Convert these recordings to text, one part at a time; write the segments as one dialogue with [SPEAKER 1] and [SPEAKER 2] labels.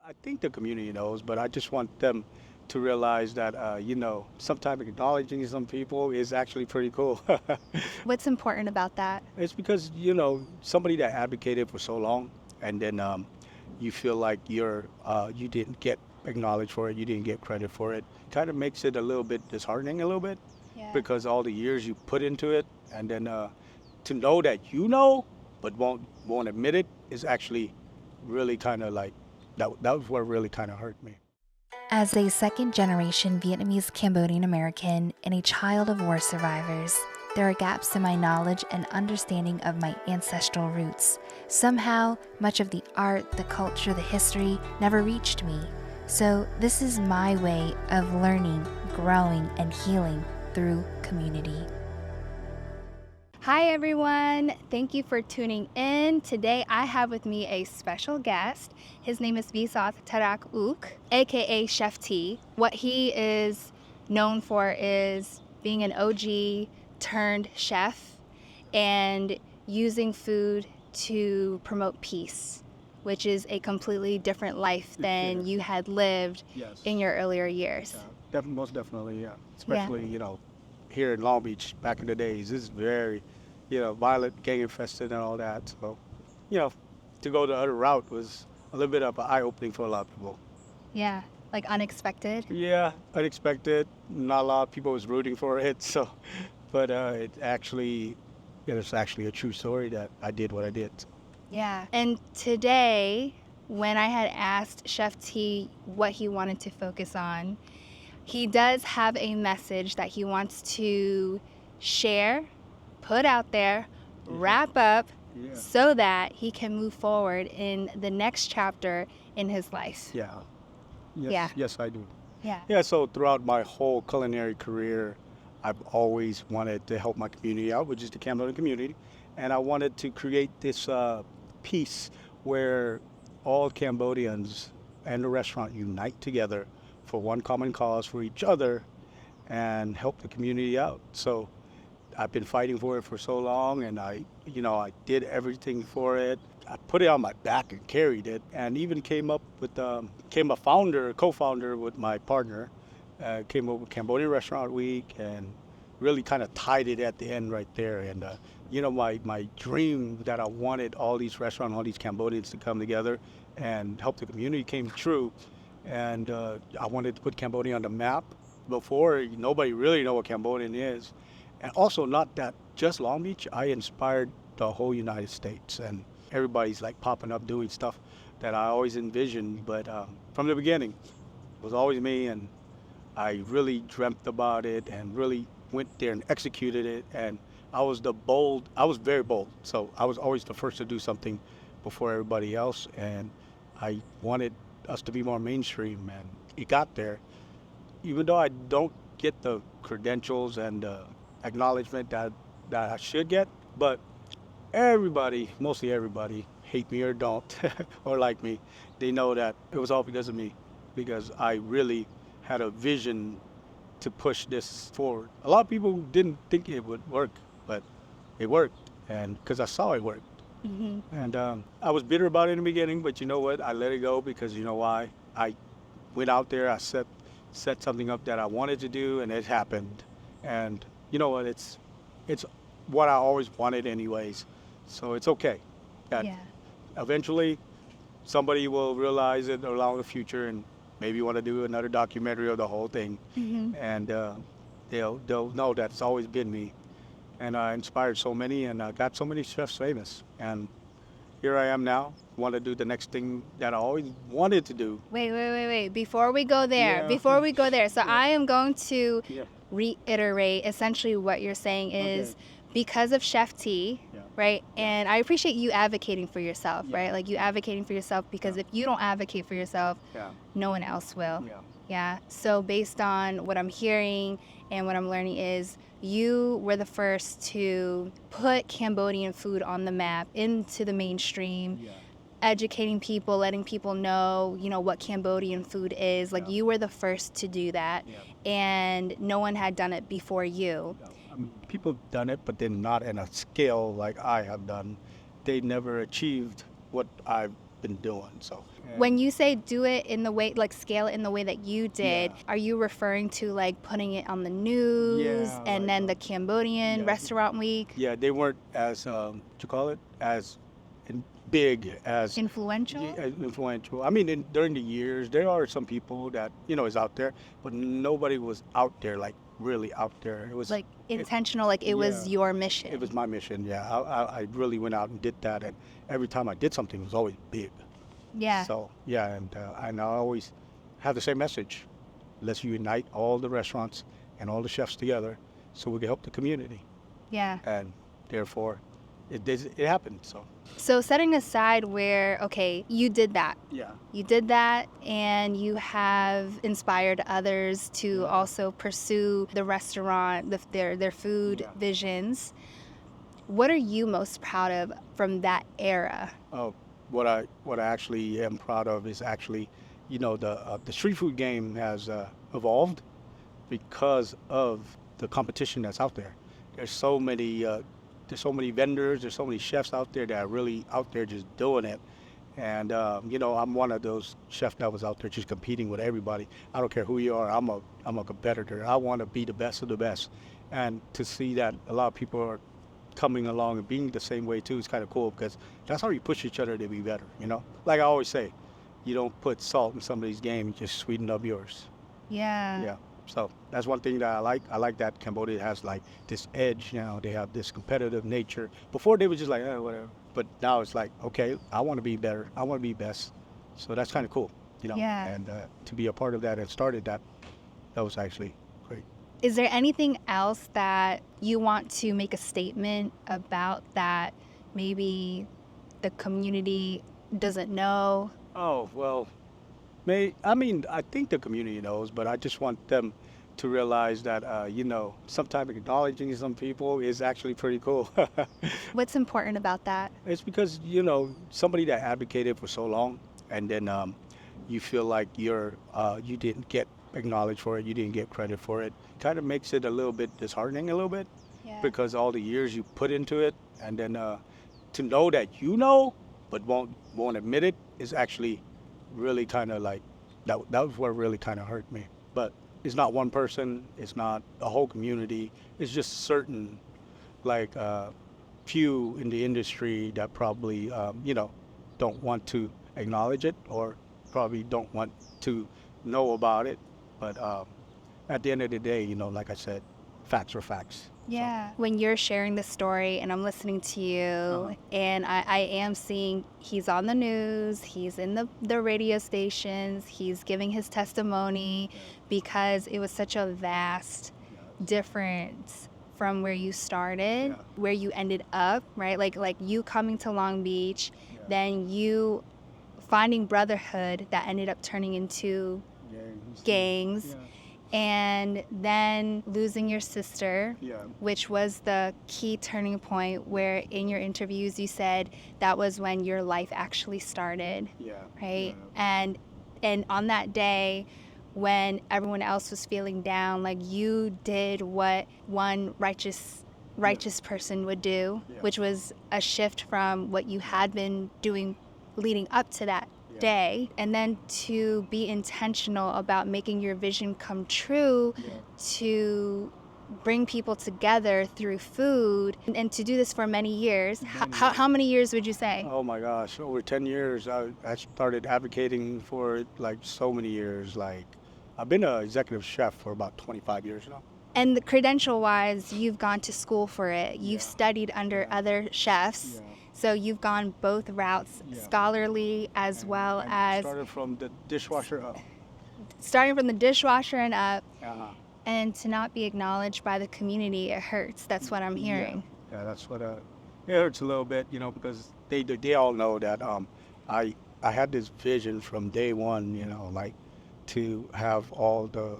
[SPEAKER 1] I think the community knows, but I just want them to realize that, sometimes acknowledging some people is actually pretty cool.
[SPEAKER 2] What's important about that?
[SPEAKER 1] It's because, somebody that advocated for so long and then you feel like you didn't get acknowledged for it, you didn't get credit for it, kind of makes it a little bit disheartening a little bit
[SPEAKER 2] Yeah.
[SPEAKER 1] because all the years you put into it and then to know that you know but won't admit it is actually really kind of like that was what really kind of hurt me.
[SPEAKER 3] As a second generation Vietnamese Cambodian American and a child of war survivors, there are gaps in my knowledge and understanding of my ancestral roots. Somehow, much of the art, the culture, the history never reached me. So, this is my way of learning, growing, and healing through community.
[SPEAKER 2] Hi, everyone. Thank you for tuning in. Today, I have with me a special guest. His name is Visath Tarak Uk, aka Chef T. What he is known for is being an OG turned chef and using food to promote peace, which is a completely different life than you had lived
[SPEAKER 1] Yes.
[SPEAKER 2] in your earlier years.
[SPEAKER 1] Most definitely, yeah. Especially, here in Long Beach back in the days, this is very, violent, gang infested and all that. So, you know, to go the other route was a little bit of an eye opening for a lot of people.
[SPEAKER 2] Yeah, like unexpected.
[SPEAKER 1] Yeah, unexpected. Not a lot of people was rooting for it. So, but it's actually a true story that I did what I did.
[SPEAKER 2] Yeah. And today, when I had asked Chef T what he wanted to focus on, he does have a message that he wants to share, put out there, wrap up,
[SPEAKER 1] Yeah.
[SPEAKER 2] so that he can move forward in the next chapter in his life.
[SPEAKER 1] Yeah. Yes,
[SPEAKER 2] Yeah.
[SPEAKER 1] yes, I do.
[SPEAKER 2] Yeah.
[SPEAKER 1] Yeah, so throughout my whole culinary career, I've always wanted to help my community out, which is the Cambodian community. And I wanted to create this piece where all Cambodians and the restaurant unite together for one common cause for each other and help the community out. So I've been fighting for it for so long, and I did everything for it. I put it on my back and carried it, and even came up with, co-founder with my partner, came up with Cambodian Restaurant Week, and really kind of tied it at the end right there. And my dream that I wanted all these restaurants, all these Cambodians to come together and help the community came true. And I wanted to put Cambodia on the map. Before, nobody really know what Cambodian is. And also not that just Long Beach, I inspired the whole United States, and everybody's like popping up doing stuff that I always envisioned. But from the beginning, it was always me, and I really dreamt about it and really went there and executed it. And I was very bold. So I was always the first to do something before everybody else. And I wanted us to be more mainstream, and it got there. Even though I don't get the credentials and acknowledgement that I should get, but mostly everybody, hate me or don't, or like me, they know that it was all because of me, because I really had a vision to push this forward. A lot of people didn't think it would work, but it worked, and because I saw it work.
[SPEAKER 2] Hmm.
[SPEAKER 1] And I was bitter about it in the beginning, but you know what? I let it go because you know why? I went out there, I set something up that I wanted to do, and it happened. And you know what? It's what I always wanted anyways. So it's okay. That
[SPEAKER 2] Yeah.
[SPEAKER 1] eventually somebody will realize it along the future and maybe want to do another documentary of the whole thing.
[SPEAKER 2] Hmm.
[SPEAKER 1] And they'll know that it's always been me. And I inspired so many, and I got so many chefs famous. And here I am now, want to do the next thing that I always wanted to do.
[SPEAKER 2] Wait. Before we go there, so
[SPEAKER 1] Yeah.
[SPEAKER 2] I am going to
[SPEAKER 1] Yeah.
[SPEAKER 2] reiterate essentially what you're saying is
[SPEAKER 1] Okay.
[SPEAKER 2] because of Chef T,
[SPEAKER 1] Yeah.
[SPEAKER 2] right? And I appreciate you advocating for yourself,
[SPEAKER 1] Yeah.
[SPEAKER 2] right? Like you advocating for yourself, because if you don't advocate for yourself,
[SPEAKER 1] Yeah.
[SPEAKER 2] no one else will.
[SPEAKER 1] Yeah.
[SPEAKER 2] Yeah. So based on what I'm hearing and what I'm learning is you were the first to put Cambodian food on the map into the mainstream,
[SPEAKER 1] Yeah.
[SPEAKER 2] educating people, letting people know, what Cambodian food is. Like
[SPEAKER 1] Yeah.
[SPEAKER 2] you were the first to do that,
[SPEAKER 1] Yeah.
[SPEAKER 2] and no one had done it before you.
[SPEAKER 1] Yeah. People have done it, but then not in a scale like I have done. They never achieved what I've been doing. So
[SPEAKER 2] When you say do it in the way, like scale it in the way that you did,
[SPEAKER 1] Yeah.
[SPEAKER 2] are you referring to like putting it on the news
[SPEAKER 1] Yeah,
[SPEAKER 2] and
[SPEAKER 1] like,
[SPEAKER 2] then the Cambodian
[SPEAKER 1] yeah.
[SPEAKER 2] restaurant week?
[SPEAKER 1] Yeah, they weren't as what you call it, as big as
[SPEAKER 2] Influential?
[SPEAKER 1] influential. I mean, during the years, there are some people that is out there, but nobody was out there like really out there. It was
[SPEAKER 2] Like
[SPEAKER 1] it,
[SPEAKER 2] intentional, like it was
[SPEAKER 1] yeah,
[SPEAKER 2] your mission.
[SPEAKER 1] it was my mission. Yeah, I really went out and did that, and every time I did something, it was always big.
[SPEAKER 2] Yeah.
[SPEAKER 1] So yeah, and I always have the same message: let's unite all the restaurants and all the chefs together, so we can help the community.
[SPEAKER 2] Yeah.
[SPEAKER 1] And therefore, it happened.
[SPEAKER 2] So setting aside where, okay, you did that.
[SPEAKER 1] Yeah.
[SPEAKER 2] You did that and you have inspired others to
[SPEAKER 1] Yeah.
[SPEAKER 2] also pursue the restaurant, their food
[SPEAKER 1] Yeah.
[SPEAKER 2] visions. What are you most proud of from that era?
[SPEAKER 1] Oh, what I actually am proud of is actually, the street food game has evolved because of the competition that's out there. There's so many vendors, there's so many chefs out there that are really out there just doing it. And I'm one of those chefs that was out there just competing with everybody. I don't care who you are. I'm a competitor. I want to be the best of the best. And to see that a lot of people are coming along and being the same way too is kind of cool, because that's how you push each other to be better. Like I always say, you don't put salt in somebody's game, you just sweeten up yours.
[SPEAKER 2] Yeah.
[SPEAKER 1] Yeah. So that's one thing that I like. I like that Cambodia has like this edge now. They have this competitive nature. Before they were just like, whatever. But now it's like, okay, I want to be better. I want to be best. So that's kind of cool,
[SPEAKER 2] Yeah.
[SPEAKER 1] And to be a part of that and started that was actually great.
[SPEAKER 2] Is there anything else that you want to make a statement about that maybe the community doesn't know?
[SPEAKER 1] Oh, well, I think the community knows, but I just want them to realize that, sometimes acknowledging some people is actually pretty cool.
[SPEAKER 2] What's important about that?
[SPEAKER 1] It's because, somebody that advocated for so long, and then you feel like you didn't get acknowledged for it, you didn't get credit for it, kind of makes it a little bit disheartening a little bit,
[SPEAKER 2] Yeah.
[SPEAKER 1] because all the years you put into it, and then to know that but won't admit it is actually really kind of like, that was what really kind of hurt me. But it's not one person, it's not a whole community, it's just certain, like, few in the industry that probably, don't want to acknowledge it, or probably don't want to know about it. But at the end of the day, like I said, facts are facts.
[SPEAKER 2] Yeah. When you're sharing the story and I'm listening to you, and I am seeing he's on the news, he's in the radio stations, he's giving his testimony, because it was such a vast difference from where you started, where you ended up, right? Like you coming to Long Beach, then you finding brotherhood that ended up turning into gangs. And then losing your sister, which was the key turning point, where in your interviews you said that was when your life actually started, right? And on that day, when everyone else was feeling down, like you did what one righteous person would do, which was a shift from what you had been doing leading up to that day, and then to be intentional about making your vision come true, to bring people together through food, and to do this for many years. How many years would you say?
[SPEAKER 1] Oh my gosh, over 10 years. I started advocating for it like so many years. Like, I've been an executive chef for about 25 years now.
[SPEAKER 2] And the credential-wise, you've gone to school for it. You've studied under other chefs. So you've gone both routes, scholarly as well as...
[SPEAKER 1] Started from the dishwasher up.
[SPEAKER 2] Starting from the dishwasher and up, and to not be acknowledged by the community, it hurts. That's what I'm hearing.
[SPEAKER 1] Yeah, that's what it hurts a little bit, because they all know that I had this vision from day one, like to have all the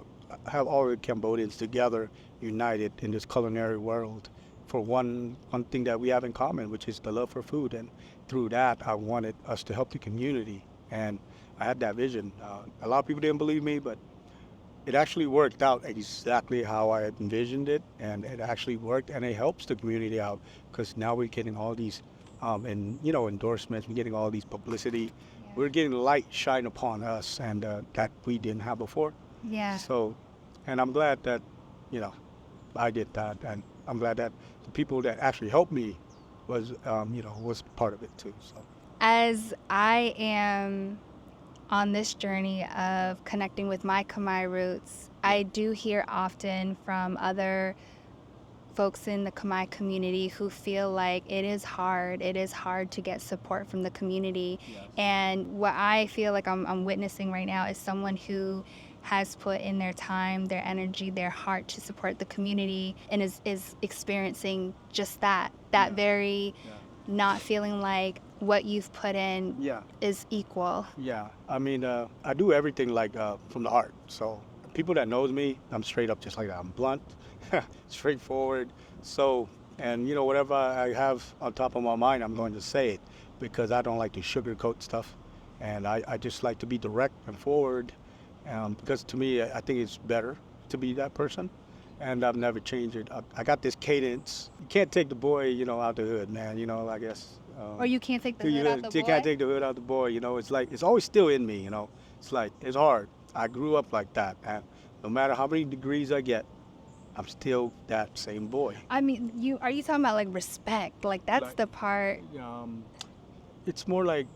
[SPEAKER 1] Cambodians together, united in this culinary world, for one thing that we have in common, which is the love for food. And through that, I wanted us to help the community. And I had that vision. A lot of people didn't believe me, but it actually worked out exactly how I had envisioned it. And it actually worked, and it helps the community out, because now we're getting all these endorsements, we're getting all these publicity. we're getting light shine upon us, and that we didn't have before.
[SPEAKER 2] Yeah.
[SPEAKER 1] So, and I'm glad that, you know, I did that, and I'm glad that the people that actually helped me was, was part of it too. So.
[SPEAKER 2] As I am on this journey of connecting with my Khmer roots, I do hear often from other folks in the Khmer community who feel like it is hard to get support from the community.
[SPEAKER 1] Yes.
[SPEAKER 2] And what I feel like I'm witnessing right now is someone who has put in their time, their energy, their heart to support the community, and is experiencing just that very not feeling like what you've put in is equal.
[SPEAKER 1] Yeah, I mean, I do everything like from the heart. So people that knows me, I'm straight up just like that. I'm blunt, straightforward. So, and whatever I have on top of my mind, I'm going to say it, because I don't like to sugarcoat stuff, and I just like to be direct and forward, because to me, I think it's better to be that person. And I've never changed it. I got this cadence. You can't take the boy, out the hood, man. I guess.
[SPEAKER 2] Or you can't take the hood out the boy?
[SPEAKER 1] You can't take the hood out the boy. It's like, it's always still in me, It's like, it's hard. I grew up like that. And no matter how many degrees I get, I'm still that same boy.
[SPEAKER 2] I mean, are you talking about like respect? Like that's the part.
[SPEAKER 1] It's more like,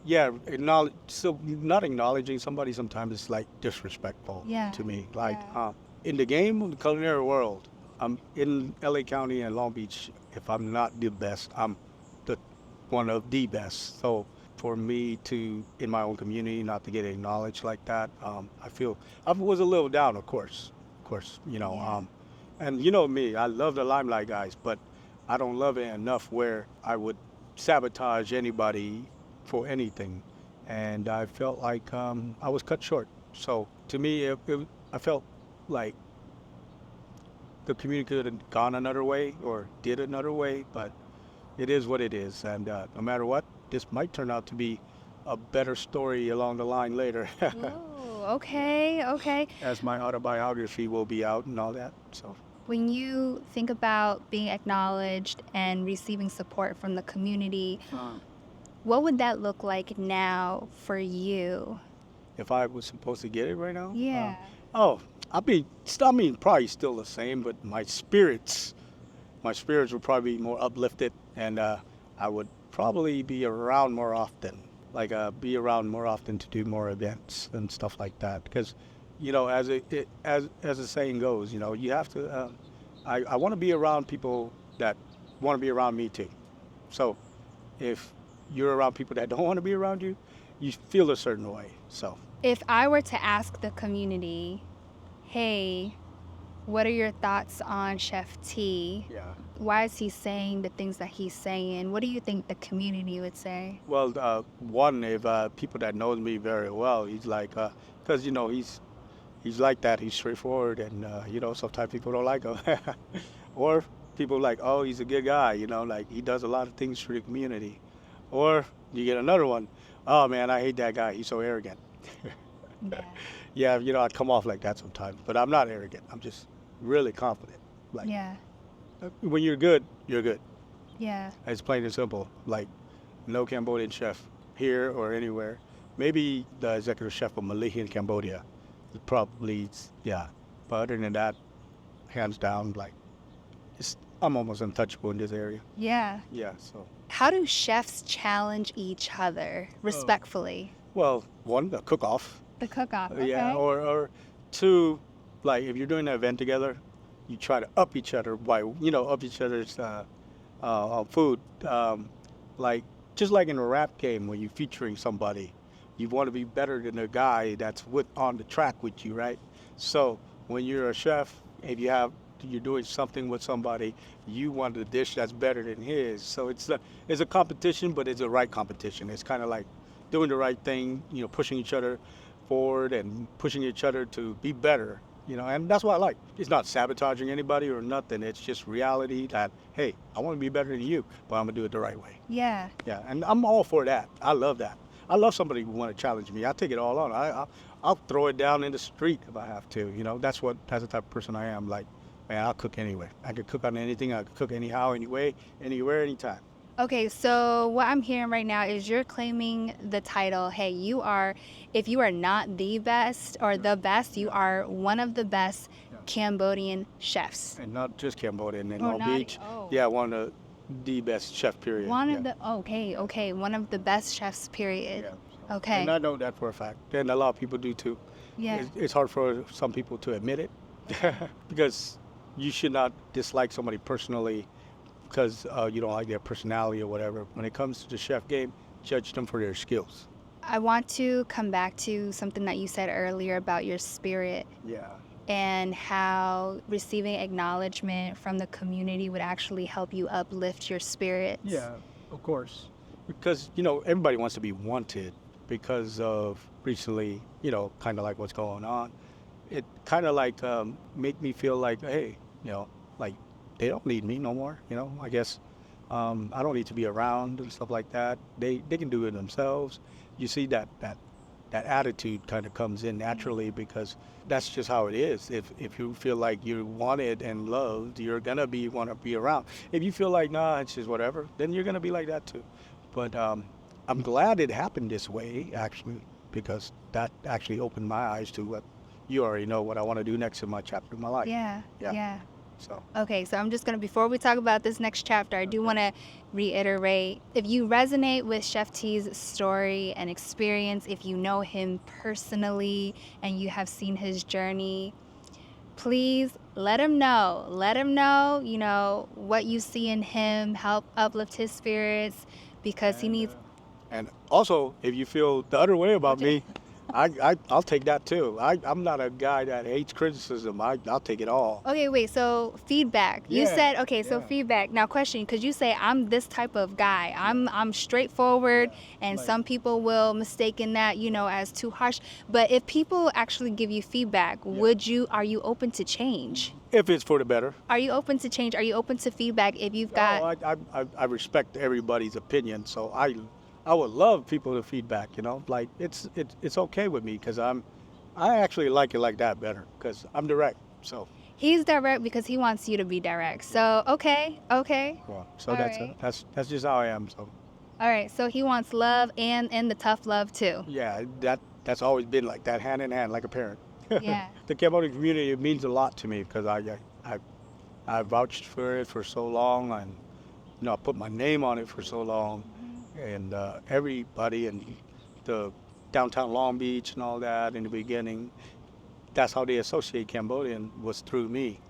[SPEAKER 1] so not acknowledging somebody sometimes is like disrespectful to me. Like, in the game of the culinary world, I'm in LA County and Long Beach. If I'm not the best, I'm one of the best. So for me to, in my own community, not to get acknowledged like that, I feel I was a little down, of course, and me, I love the limelight guys, but I don't love it enough where I would sabotage anybody for anything. And I felt like I was cut short. So to me, I felt like the community could have gone another way or did another way, but it is what it is. And no matter what, this might turn out to be a better story along the line later.
[SPEAKER 2] Oh, okay.
[SPEAKER 1] As my autobiography will be out and all that. So
[SPEAKER 2] when you think about being acknowledged and receiving support from the community, what would that look like now for you?
[SPEAKER 1] If I was supposed to get it right now?
[SPEAKER 2] Yeah.
[SPEAKER 1] Probably still the same, but my spirits would probably be more uplifted, and I would probably be around more often, to do more events and stuff like that. Because, as the saying goes, you have to. I want to be around people that want to be around me too. So, if you're around people that don't want to be around you, you feel a certain way. So,
[SPEAKER 2] if I were to ask the community, hey, what are your thoughts on Chef T?
[SPEAKER 1] Yeah.
[SPEAKER 2] Why is he saying the things that he's saying? What do you think the community would say?
[SPEAKER 1] Well, one, if people that knows me very well, he's like, because he's like that. He's straightforward, and sometimes people don't like him, or people like, oh, he's a good guy. Like he does a lot of things for the community. Or you get another one, oh man, I hate that guy. He's so arrogant. Yeah, I come off like that sometimes, but I'm not arrogant. I'm just really confident. Like, when you're good, you're good.
[SPEAKER 2] Yeah.
[SPEAKER 1] It's plain and simple. Like, no Cambodian chef here or anywhere. Maybe the executive chef of Michelin in Cambodia. Probably, yeah. But other than that, hands down, like, I'm almost untouchable in this area.
[SPEAKER 2] Yeah.
[SPEAKER 1] Yeah, so.
[SPEAKER 2] How do chefs challenge each other respectfully?
[SPEAKER 1] Well, one, the cook-off.
[SPEAKER 2] The cook-off, okay.
[SPEAKER 1] Yeah, or two, like if you're doing an event together, you try to up each other by, up each other's food. Like, just like in a rap game when you're featuring somebody, you want to be better than the guy that's on the track with you, right? So when you're a chef, if you're doing something with somebody, you want a dish that's better than his. So it's a competition, but it's a right competition. It's kind of like doing the right thing, pushing each other forward and pushing each other to be better, and that's what I like. It's not sabotaging anybody or nothing. It's just reality that, hey, I want to be better than you, but I'm going to do it the right way.
[SPEAKER 2] Yeah.
[SPEAKER 1] Yeah, and I'm all for that. I love that. I love somebody who want to challenge me. I take it all on. I'll throw it down in the street if I have to. That's the type of person I am. Like, man, I'll cook anyway. I could cook on anything. I could cook anyhow, anyway, anywhere, anytime.
[SPEAKER 2] Okay, so what I'm hearing right now is you're claiming the title, hey, if you are not the best or the best, you are one of the best Cambodian chefs.
[SPEAKER 1] And not just Cambodian, in
[SPEAKER 2] Or
[SPEAKER 1] Long
[SPEAKER 2] not-
[SPEAKER 1] Beach.
[SPEAKER 2] oh.
[SPEAKER 1] Yeah, one of the best chef, period.
[SPEAKER 2] Okay, one of the best chefs, period.
[SPEAKER 1] Yeah.
[SPEAKER 2] Okay.
[SPEAKER 1] And I know that for a fact. And a lot of people do too.
[SPEAKER 2] Yeah.
[SPEAKER 1] It's hard for some people to admit it because you should not dislike somebody personally because you don't like their personality or whatever. When it comes to the chef game, judge them for their skills.
[SPEAKER 2] I want to come back to something that you said earlier about your spirit
[SPEAKER 1] Yeah.
[SPEAKER 2] and how receiving acknowledgement from the community would actually help you uplift your spirits.
[SPEAKER 1] Yeah, of course. Because, everybody wants to be wanted because of recently, kind of like what's going on. It kind of like make me feel like, hey, like they don't need me no more, I guess. I don't need to be around and stuff like that. They can do it themselves. You see that attitude kind of comes in naturally because that's just how it is. If you feel like you're wanted and loved, you're gonna want to be around. If you feel like, nah, it's just whatever, then you're gonna be like that too. But I'm glad it happened this way, actually, because that actually opened my eyes to what you already know what I want to do next in my chapter of my life.
[SPEAKER 2] Yeah.
[SPEAKER 1] So.
[SPEAKER 2] Okay, so I'm just going to, before we talk about this next chapter, I do want to reiterate, if you resonate with Chef T's story and experience, if you know him personally and you have seen his journey, please let him know. Let him know, what you see in him, help uplift his spirits because he needs...
[SPEAKER 1] And also, if you feel the other way about me, I'll take that too. I'm not a guy that hates criticism. I'll take it all.
[SPEAKER 2] Okay, wait, so feedback. You said, feedback. Now question, because you say I'm this type of guy. I'm straightforward, and some people will mistaken that, as too harsh. But if people actually give you feedback, are you open to change?
[SPEAKER 1] If it's for the better.
[SPEAKER 2] Are you open to change? Are you open to feedback if you've got...
[SPEAKER 1] I respect everybody's opinion, so I would love people to feedback, like it's okay with me because I actually like it like that better because I'm direct. So
[SPEAKER 2] he's direct because he wants you to be direct. So okay.
[SPEAKER 1] Well, so that's just how I am. So
[SPEAKER 2] all right. So he wants love and the tough love too.
[SPEAKER 1] Yeah, that's always been like that, hand in hand, like a parent.
[SPEAKER 2] Yeah.
[SPEAKER 1] The Cambodian community, it means a lot to me because I vouched for it for so long, and I put my name on it for so long. And everybody in the downtown Long Beach and all that in the beginning, that's how they associate Cambodian was through me.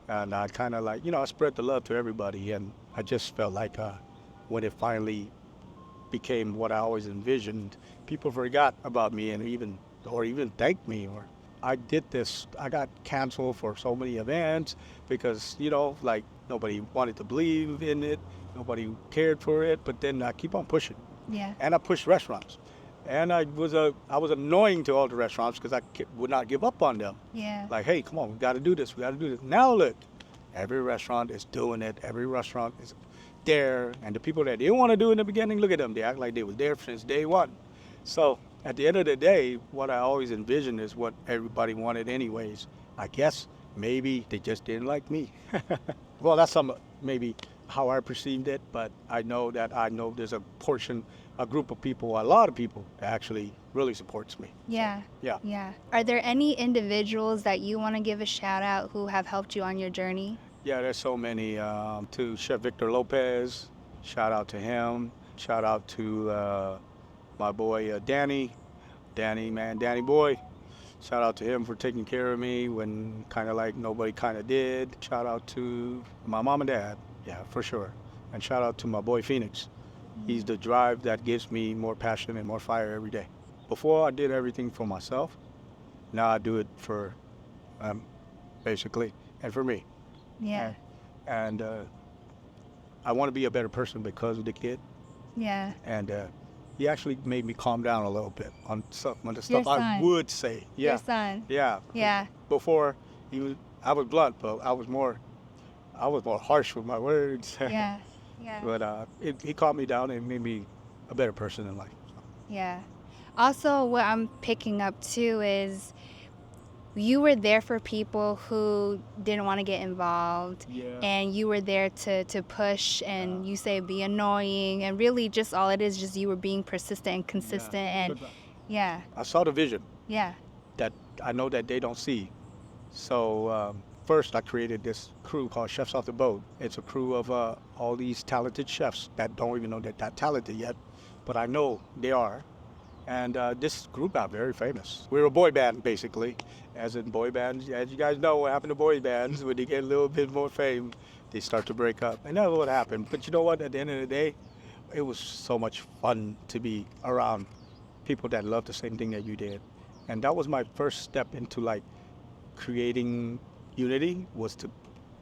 [SPEAKER 1] And I kind of like, I spread the love to everybody. And I just felt like when it finally became what I always envisioned, people forgot about me and even thanked me. Or I did this, I got canceled for so many events because, like nobody wanted to believe in it. Nobody cared for it, but then I keep on pushing.
[SPEAKER 2] Yeah.
[SPEAKER 1] And I pushed restaurants. And I was annoying to all the restaurants because I would not give up on them.
[SPEAKER 2] Yeah.
[SPEAKER 1] Like, hey, come on, we got to do this. Now look, every restaurant is doing it. Every restaurant is there. And the people that didn't want to do it in the beginning, look at them. They act like they were there since day one. So at the end of the day, what I always envisioned is what everybody wanted anyways. I guess maybe they just didn't like me. Well, that's maybe how I perceived it, but I know there's a group of people, a lot of people that actually really supports me.
[SPEAKER 2] Yeah.
[SPEAKER 1] So,
[SPEAKER 2] yeah. Are there any individuals that you want to give a shout out who have helped you on your journey?
[SPEAKER 1] Yeah, there's so many. To Chef Victor Lopez, shout out to him. Shout out to my boy Danny boy. Shout out to him for taking care of me when kind of like nobody kind of did. Shout out to my mom and dad. Yeah, for sure. And shout out to my boy Phoenix. He's the drive that gives me more passion and more fire every day. Before I did everything for myself. Now I do it for, basically, and for me.
[SPEAKER 2] Yeah.
[SPEAKER 1] And I want to be a better person because of the kid.
[SPEAKER 2] Yeah.
[SPEAKER 1] And he actually made me calm down a little bit on some of the stuff
[SPEAKER 2] Your son.
[SPEAKER 1] I would say. Yeah.
[SPEAKER 2] Your son.
[SPEAKER 1] Yeah.
[SPEAKER 2] Yeah.
[SPEAKER 1] Before, I was blunt, but I was more harsh with my words.
[SPEAKER 2] Yeah. Yeah.
[SPEAKER 1] But he calmed me down and made me a better person in life.
[SPEAKER 2] Yeah. Also, what I'm picking up too is you were there for people who didn't want to get involved, and you were there to push, and you say be annoying, and really just all it is just you were being persistent and consistent, and
[SPEAKER 1] I saw the vision
[SPEAKER 2] yeah.
[SPEAKER 1] that I know that they don't see. So first I created this crew called Chefs Off the Boat. It's a crew of all these talented chefs that don't even know that talented yet, but I know they are. And this group got very famous. We were a boy band, basically. As in boy bands, as you guys know what happened to boy bands, when they get a little bit more fame, they start to break up. And that's what happened. But you know what, at the end of the day, it was so much fun to be around people that loved the same thing that you did. And that was my first step into like creating unity, was to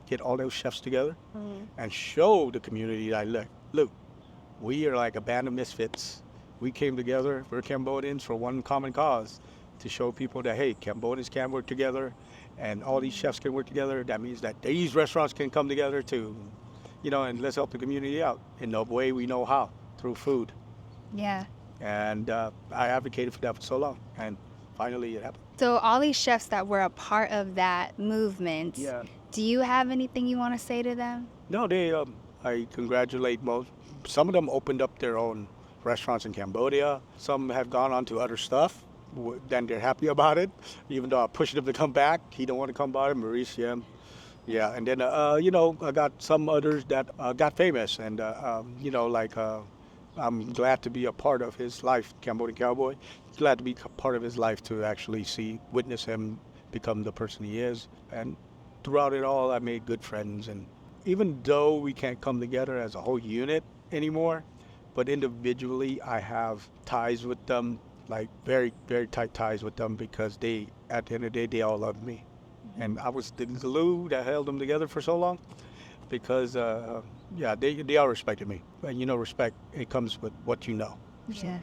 [SPEAKER 1] get all those chefs together and show the community that, look, we are like a band of misfits. We came together, we're Cambodians, for one common cause, to show people that, hey, Cambodians can work together, and all these chefs can work together. That means that these restaurants can come together too, and let's help the community out in the way we know how, through food.
[SPEAKER 2] Yeah.
[SPEAKER 1] And I advocated for that for so long, and finally it happened.
[SPEAKER 2] So all these chefs that were a part of that movement, do you have anything you want to say to them?
[SPEAKER 1] No, I congratulate most. Some of them opened up their own restaurants in Cambodia. Some have gone on to other stuff. Then they're happy about it, even though I pushed him to come back. He don't want to come by. Maurice, yeah. And then I got some others that got famous, and I'm glad to be a part of his life. Cambodian Cowboy, glad to be a part of his life, to actually witness him become the person he is. And throughout it all, I made good friends. And even though we can't come together as a whole unit anymore, but individually, I have ties with them, like very, very tight ties with them, because at the end of the day, they all loved me. And I was the glue that held them together for so long, because, they all respected me. And respect, it comes with what you know.
[SPEAKER 2] Yeah.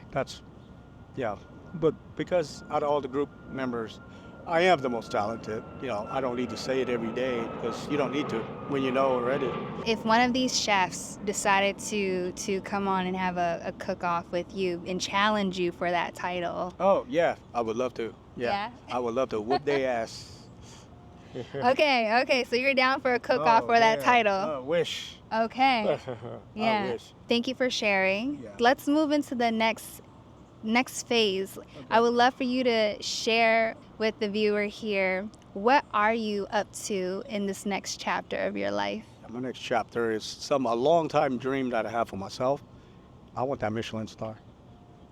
[SPEAKER 1] But because out of all the group members, I am the most talented. I don't need to say it every day, because you don't need to when you know already.
[SPEAKER 2] If one of these chefs decided to come on and have a cook-off with you and challenge you for that title.
[SPEAKER 1] Oh, yeah, I would love to. Yeah. I would love to whoop their ass.
[SPEAKER 2] Okay, so you're down for a cook-off for that title.
[SPEAKER 1] I wish.
[SPEAKER 2] Okay. Yeah.
[SPEAKER 1] I wish.
[SPEAKER 2] Thank you for sharing.
[SPEAKER 1] Yeah.
[SPEAKER 2] Let's move into the next phase. Okay. I would love for you to share with the viewer here, what are you up to in this next chapter of your life?
[SPEAKER 1] My next chapter is a long time dream that I have for myself. I want that Michelin star.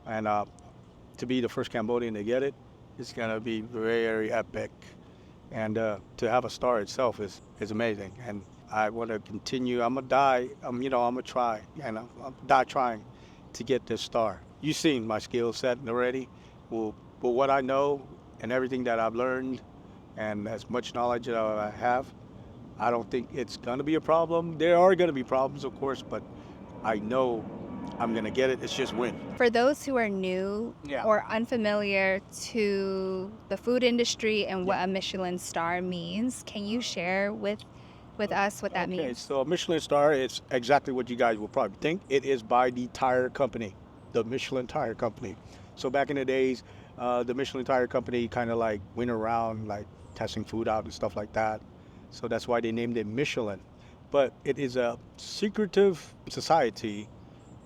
[SPEAKER 1] And to be the first Cambodian to get it, it's going to be very epic. And to have a star itself is amazing. And I want to continue. I'm going to die. I'm going to try. And I'll die trying to get this star. You've seen my skill set already. Well, but what I know and everything that I've learned, and as much knowledge that I have, I don't think it's going to be a problem. There are going to be problems, of course, but I know I'm going to get it. It's just when.
[SPEAKER 2] For those who are new or unfamiliar to the food industry and what a Michelin star means, can you share with us what that means?
[SPEAKER 1] Okay, so a Michelin star is exactly what you guys will probably think. It is by the tire company, the Michelin Tire Company. So back in the days, the Michelin Tire Company kind of like went around like testing food out and stuff like that. So that's why they named it Michelin. But it is a secretive society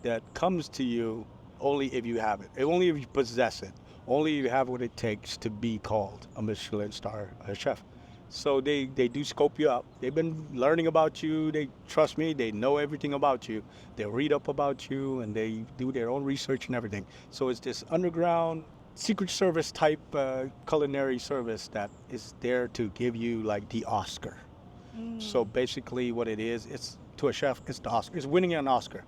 [SPEAKER 1] that comes to you only if you have it, only if you possess it, only if you have what it takes to be called a Michelin star chef. So they do scope you up. They've been learning about you. They trust me. They know everything about you. They read up about you, and they do their own research and everything. So it's this underground Secret Service type culinary service that is there to give you like the Oscar. So basically what it is, it's to a chef, it's the Oscar. It's winning an Oscar.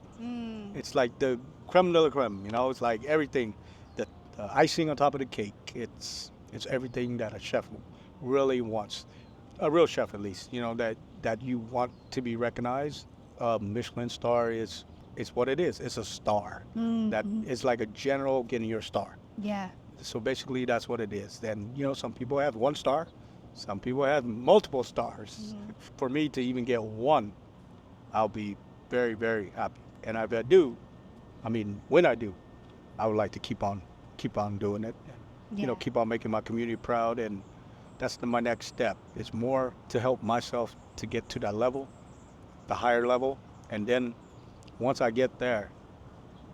[SPEAKER 1] It's like the creme de la creme, it's like everything, the icing on top of the cake. It's everything that a chef really wants, a real chef at least, that you want to be recognized. Michelin star is what it is. It's a star that is like a general getting your star.
[SPEAKER 2] Yeah.
[SPEAKER 1] So basically that's what it is. Then, some people have one star, some people have multiple stars. For me to even get one, I'll be very, very happy. And if I do, when I do, I would like to keep on doing it. And, keep on making my community proud and That's my next step. It's more to help myself to get to that level, the higher level. And then once I get there,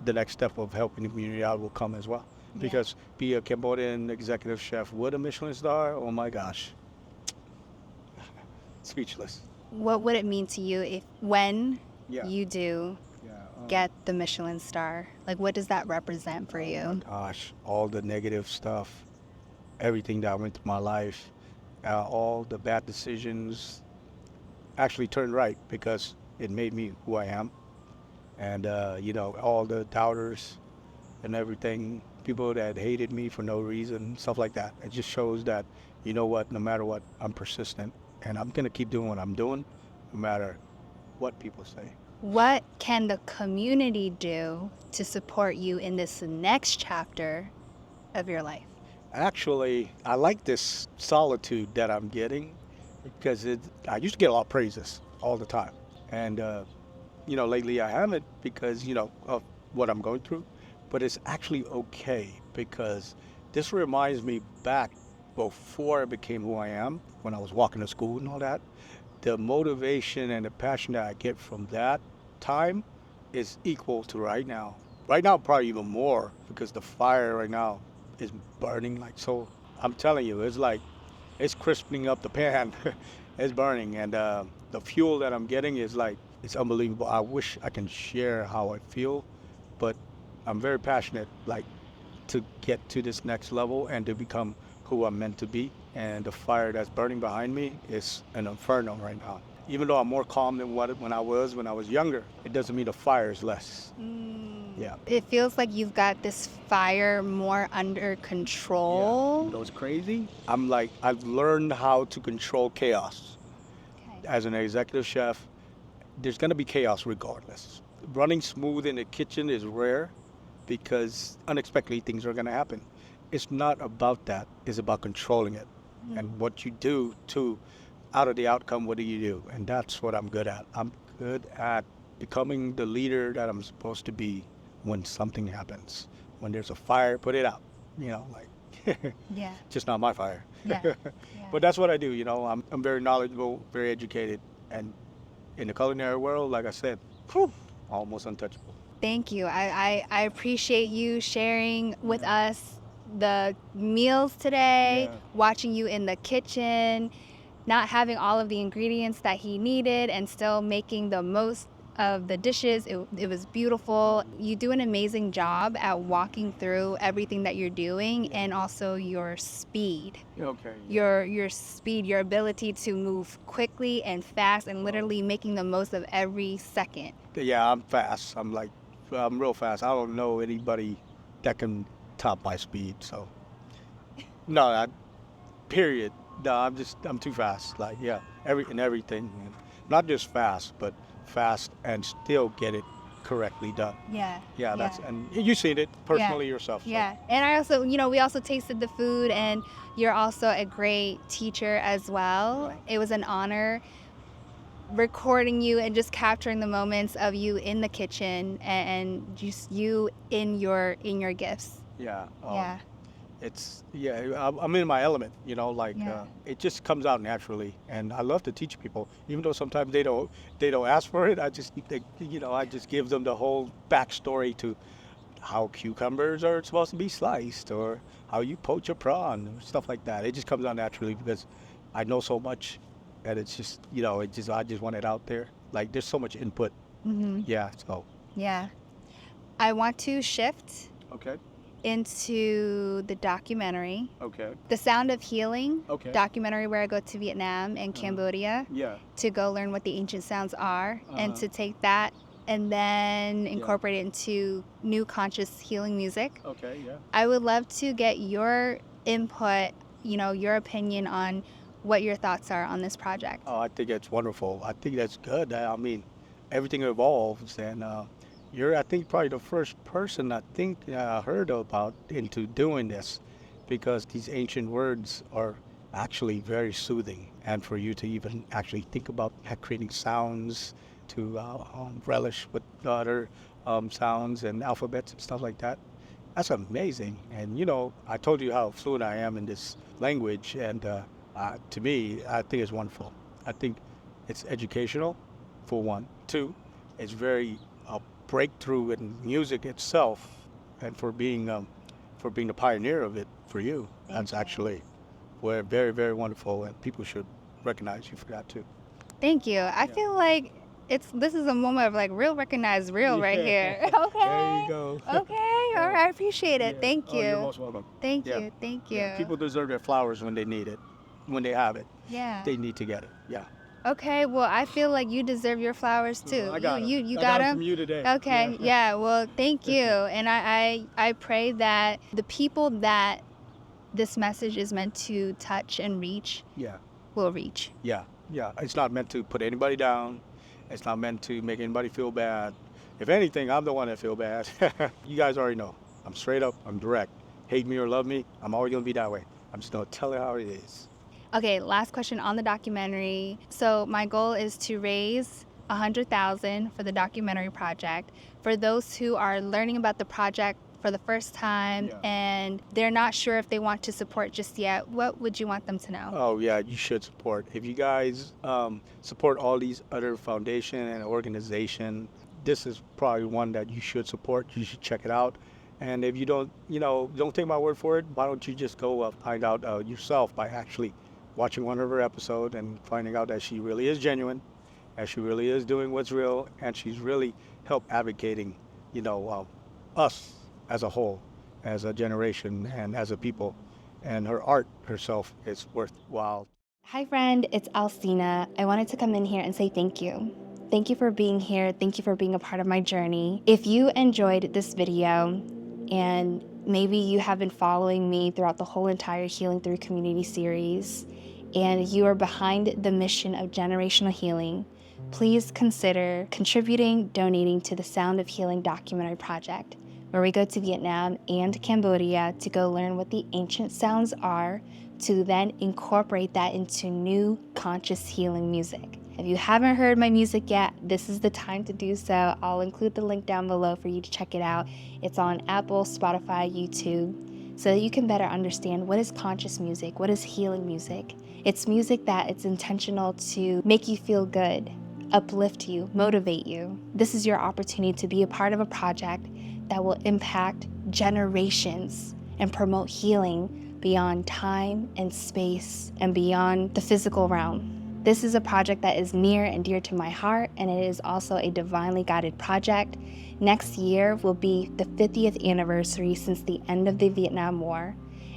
[SPEAKER 1] the next step of helping the community out will come as well.
[SPEAKER 2] Yeah.
[SPEAKER 1] Because be a Cambodian executive chef with a Michelin star, oh my gosh, speechless.
[SPEAKER 2] What would it mean to you when
[SPEAKER 1] Yeah.
[SPEAKER 2] you do
[SPEAKER 1] Yeah.
[SPEAKER 2] get the Michelin star? Like, what does that represent for you?
[SPEAKER 1] Gosh, all the negative stuff, everything that went through my life, all the bad decisions actually turned right because it made me who I am. And, all the doubters and everything, people that hated me for no reason, stuff like that. It just shows that, you know what, no matter what, I'm persistent. And I'm going to keep doing what I'm doing, no matter what people say.
[SPEAKER 2] What can the community do to support you in this next chapter of your life?
[SPEAKER 1] Actually, I like this solitude that I'm getting because I used to get a lot of praises all the time. And, lately I haven't because, of what I'm going through. But it's actually okay because this reminds me back before I became who I am, when I was walking to school and all that. The motivation and the passion that I get from that time is equal to right now. Right now, probably even more because the fire right now is burning like so. I'm telling you, it's like it's crisping up the pan. It's burning, and the fuel that I'm getting is like it's unbelievable. I wish I can share how I feel, but I'm very passionate, like to get to this next level and to become who I'm meant to be. And the fire that's burning behind me is an inferno right now. Even though I'm more calm than when I was younger, it doesn't mean the fire is less. Yeah.
[SPEAKER 2] It feels like you've got this fire more under control.
[SPEAKER 1] You know what's crazy? I've learned how to control chaos.
[SPEAKER 2] Okay.
[SPEAKER 1] As an executive chef, there's gonna be chaos regardless. Running smooth in the kitchen is rare because unexpectedly things are gonna happen. It's not about that, it's about controlling it. And what you do to, out of the outcome, what do you do? And that's what I'm good at. I'm good at becoming the leader that I'm supposed to be when something happens. When there's a fire, put it out.
[SPEAKER 2] Yeah.
[SPEAKER 1] Just not my fire.
[SPEAKER 2] Yeah.
[SPEAKER 1] But that's what I do. I'm very knowledgeable, very educated, and in the culinary world, like I said, almost untouchable.
[SPEAKER 2] Thank you. I appreciate you sharing with us the meals today,
[SPEAKER 1] Yeah.
[SPEAKER 2] watching you in the kitchen, not having all of the ingredients that he needed and still making the most of the dishes. It was beautiful. You do an amazing job at walking through everything that you're doing and also your speed.
[SPEAKER 1] Okay.
[SPEAKER 2] Your speed, your ability to move quickly and fast and literally making the most of every second.
[SPEAKER 1] Yeah, I'm fast. I'm real fast. I don't know anybody that can top my speed. So, no, period. No, I'm too fast. Everything. And not just fast, but fast and still get it correctly done.
[SPEAKER 2] Yeah.
[SPEAKER 1] Yeah, and you've seen it personally yourself. So.
[SPEAKER 2] Yeah. And I also, we also tasted the food, and you're also a great teacher as well.
[SPEAKER 1] Right.
[SPEAKER 2] It was an honor recording you and just capturing the moments of you in the kitchen and just you in your gifts.
[SPEAKER 1] Yeah.
[SPEAKER 2] Yeah.
[SPEAKER 1] I'm in my element, it just comes out naturally, and I love to teach people, even though sometimes they don't ask for it. I just give them the whole backstory to how cucumbers are supposed to be sliced, or how you poach a prawn, or stuff like that. It just comes out naturally because I know so much, and it's just, I just want it out there. Like, there's so much input.
[SPEAKER 2] Mm-hmm.
[SPEAKER 1] Yeah. So.
[SPEAKER 2] Yeah. I want to shift
[SPEAKER 1] Okay.
[SPEAKER 2] into the documentary,
[SPEAKER 1] Okay.
[SPEAKER 2] The Sound of Healing
[SPEAKER 1] Okay.
[SPEAKER 2] documentary, where I go to Vietnam and Cambodia
[SPEAKER 1] Yeah.
[SPEAKER 2] to go learn what the ancient sounds are and
[SPEAKER 1] Uh-huh.
[SPEAKER 2] to take that and then incorporate it into new conscious healing music.
[SPEAKER 1] Okay. Yeah.
[SPEAKER 2] I would love to get your input, your opinion on what your thoughts are on this project.
[SPEAKER 1] Oh, I think that's wonderful. I think that's good. I mean, everything evolves, and you're, I think, probably the first person I think I heard about into doing this, because these ancient words are actually very soothing, and for you to even actually think about creating sounds to relish with other sounds and alphabets and stuff like that, that's amazing. And I told you how fluent I am in this language, and To me, I think it's wonderful. I think it's educational, for one. Two, it's very breakthrough in music itself, and for being the pioneer of it for you. That's actually very, very wonderful, and people should recognize you for that too.
[SPEAKER 2] Thank you. I feel like this is a moment of like real recognize real right here. Okay.
[SPEAKER 1] There you go.
[SPEAKER 2] Okay. All right. I appreciate it.
[SPEAKER 1] Yeah.
[SPEAKER 2] Thank
[SPEAKER 1] Oh, you're
[SPEAKER 2] you.
[SPEAKER 1] most welcome.
[SPEAKER 2] Thank
[SPEAKER 1] Yeah.
[SPEAKER 2] you. Thank you.
[SPEAKER 1] Yeah, people deserve their flowers when they need it, when they have it.
[SPEAKER 2] Yeah.
[SPEAKER 1] They need to get it. Yeah.
[SPEAKER 2] Okay. Well, I feel like you deserve your flowers too.
[SPEAKER 1] I got 'em.
[SPEAKER 2] You
[SPEAKER 1] I
[SPEAKER 2] got
[SPEAKER 1] got 'em
[SPEAKER 2] them.
[SPEAKER 1] from you today.
[SPEAKER 2] Okay. Yeah. Well, thank you. And I pray that the people that this message is meant to touch and reach
[SPEAKER 1] Yeah.
[SPEAKER 2] will reach.
[SPEAKER 1] Yeah. Yeah. It's not meant to put anybody down. It's not meant to make anybody feel bad. If anything, I'm the one that feel bad. You guys already know. I'm straight up. I'm direct. Hate me or love me, I'm always gonna be that way. I'm just gonna tell it how it is.
[SPEAKER 2] Okay, last question on the documentary. So my goal is to raise $100,000 for the documentary project. For those who are learning about the project for the first time and they're not sure if they want to support just yet, what would you want them to know?
[SPEAKER 1] Oh yeah, you should support. If you guys support all these other foundation and organization, this is probably one that you should support. You should check it out. And if you don't, don't take my word for it. Why don't you just go find out yourself by actually watching one of her episodes and finding out that she really is genuine, and she really is doing what's real, and she's really helped advocating, us as a whole, as a generation, and as a people. And her art herself is worthwhile.
[SPEAKER 3] Hi friend, it's ALCINA. I wanted to come in here and say thank you. Thank you for being here. Thank you for being a part of my journey. If you enjoyed this video, and maybe you have been following me throughout the whole entire Healing Through Community series, and you are behind the mission of generational healing, please consider contributing, donating to the Sound of Healing documentary project, where we go to Vietnam and Cambodia to go learn what the ancient sounds are, to then incorporate that into new conscious healing music. If you haven't heard my music yet, this is the time to do so. I'll include the link down below for you to check it out. It's on Apple, Spotify, YouTube, so that you can better understand what is conscious music, what is healing music. It's music that it's intentional to make you feel good, uplift you, motivate you. This is your opportunity to be a part of a project that will impact generations and promote healing beyond time and space and beyond the physical realm. This is a project that is near and dear to my heart, and it is also a divinely guided project. Next year will be the 50th anniversary since the end of the Vietnam War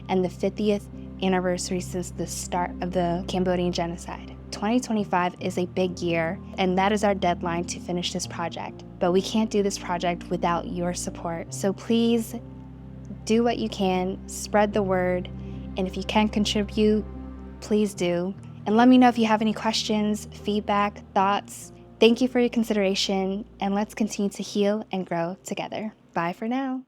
[SPEAKER 3] and the 50th anniversary since the start of the Cambodian genocide. 2025 is a big year, and that is our deadline to finish this project. But we can't do this project without your support. So please do what you can, spread the word, and if you can contribute, please do. And let me know if you have any questions, feedback, thoughts. Thank you for your consideration, and let's continue to heal and grow together. Bye for now.